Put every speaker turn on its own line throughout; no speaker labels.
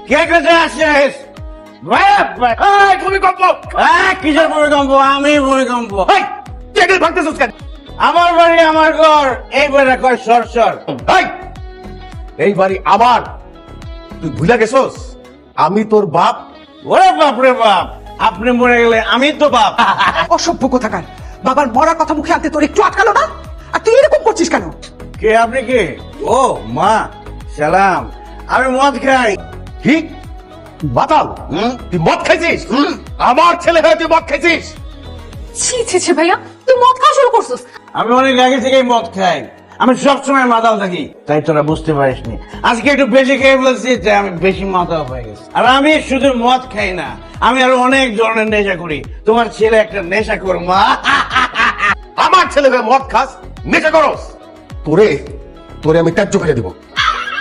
কে কাছে আসিস?
ভূমিকম্প!
কিসের ভূমিকম্প? আমি ভূমিকম্প।
এই, তুই এখানে ভাগতেছিস কেন?
আমার বাড়ি আমার ঘর, এই বাড়ি কয় সর সর।
এই, এই বাড়ি আমার। তুই ভুলে গেছস আমি তোর বাপ।
ওরে বাপ রে বাপ, আপনি মরে গেলে আমি তো বাপ।
অসভ্য কোথাকার, বাবার মরা কথা মুখে আনতে তোর একটু আটকালো না? আর তুই এরকম করছিস কেন?
কে আপনি কে? ও মা, সালাম। আমি মদ খাই।
ঠিক বাতাল, তুই মদ খাইছিস? আমার ছেলে হয়ে তুই মদ খাইছিস?
ছি ছি ছি ভাইয়া, তুই মদ খাওয়া শুরু করছিস?
আমি অনেক আগে থেকেই মদ খাই। আমি সবসময় মাতাল থাকি, তাই তোরা বুঝতে পারিসনি। আজকে একটু বেশি খেয়ে বলছি, তাই আমি বেশি মাতাল হয়ে গেছি। আর আমি শুধু মদ খাই না, আমি আরো অনেক ধরনের নেশা করি। তোমার ছেলে একটা নেশা কর মা।
আমার ছেলে হয়ে মদ খাস, নেশা করস? তোরে তোরে আমি ত্যায্য করে দিব।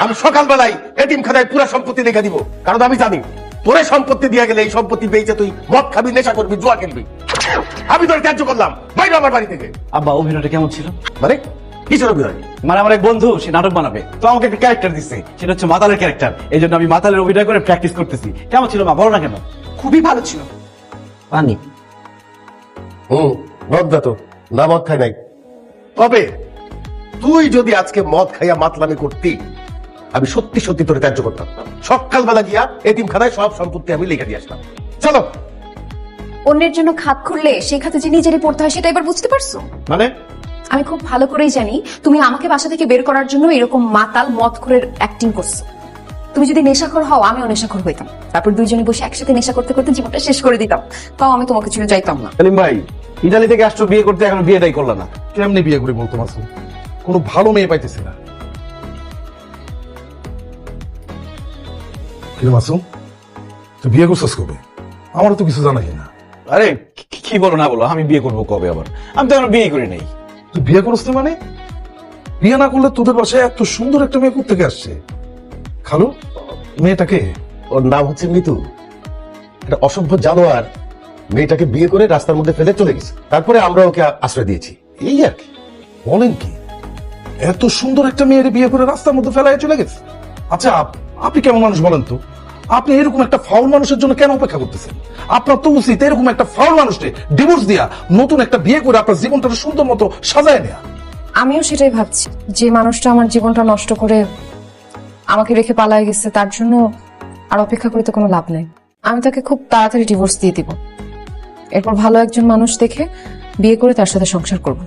আমি সকালবেলায় এতিমখানায় পুরো সম্পত্তি রেখে দিব, কারণ আমি জানি তোরে সম্পত্তি দিয়ে গেলে এই সম্পত্তি বেচে তুই মদ খাবি, নেশা করবি, জুয়া খেলবি। আমি তোরে ত্যায্য করলাম, বাইরে আমার বাড়ি থেকে।
আব্বা অভিনয়টা কেমন ছিল?
মানে কিসের অভিনয়?
মানে আমার এক বন্ধু সে নাটক বানাবে, তো আমাকে একটা ক্যারেক্টার দিচ্ছে, সেটা হচ্ছে মাতালের ক্যারেক্টার। এই জন্য আমি মাতালের অভিনয় করে প্র্যাকটিস করতেছি। কেমন ছিল মা, বলো না কেন?
খুবই ভালো ছিল।
পানি
মদ দা তো না, মদ খাই নাই। তবে তুই যদি আজকে মদ খাইয়া মাতলামি করতি, আমি সত্যি সত্যি তোরে ত্যায্য করতাম। সকালবেলা গিয়া এতিমখানায় সব সম্পত্তি আমি লিখে দিয়ে আসলাম। চলো।
অন্যের জন্য খাত খুললে সেই খাতে যে নিজেরই পড়তে হয়, সেটা এবার বুঝতে পারছো?
মানে
আমি খুব ভালো করেই জানি তুমি আমাকে বাসা থেকে বের করার জন্য এরকম মাতাল মদ করে অ্যাক্টিং করছো। তুমি যদি নেশাখোর হও, আমিও নেশাখোর হইতাম, তারপর দুইজনে বসে একসাথে নেশা করতে করতে জীবনটা শেষ করে দিতাম। তাও আমি তোমাকে ছেড়ে যাইতাম না।
সেলিম ভাই, ইটালি থেকে আসছো বিয়ে করতে, এখন বিয়েটাই করলো না।
কেমনি বিয়ে করে বলতো মাসুম? কোনো ভালো মেয়ে পাইতেছি না। কিরে মাসুম, তুই বিয়ে করছিস কবে? আমারও তো কিছু জানাই না।
আরে কি বলো না বলো, আমি বিয়ে করবো কবে আবার? আমি তো এখন বিয়ে করি নাই।
তুই বিয়ে করছিস না মানে? বিয়ে না করলে তোদের বাসায় এত সুন্দর একটা মেয়ে কোত্থেকে আসছে? খালু, মেয়েটাকে?
ওর নাম হচ্ছে মিতু। একটা অসভ্য জানোয়ার মেয়েটাকে বিয়ে করে রাস্তার মধ্যে ফেলে চলে গেছে, তারপরে আমরা ওকে আশ্রয় দিয়েছি, এই আর কি।
বলেন কি, এত সুন্দর একটা মেয়ের বিয়ে করে রাস্তার মধ্যে ফেলায় চলে গেছে? আচ্ছা, আপনি কেমন মানুষ বলেন তো? আপনি এরকম একটা ফাউল মানুষের জন্য কেন অপেক্ষা করতেছেন? আপনার তো উচিত এরকম একটা ফাউল মানুষকে ডিভোর্স দিয়া নতুন একটা বিয়ে করে আপনার জীবনটা সুন্দর মতো সাজায় নেয়া।
আমিও সেটাই ভাবছি, যে মানুষটা আমার জীবনটা নষ্ট করে আমাকে রেখে পালায় গেছে, তার জন্য আর অপেক্ষা করে তো কোনো লাভ নেই। আমি তাকে খুব তাড়াতাড়ি ডিভোর্স দিয়ে দিব, এরপর ভালো একজন মানুষ দেখে বিয়ে করে তার সাথে সংসার করব।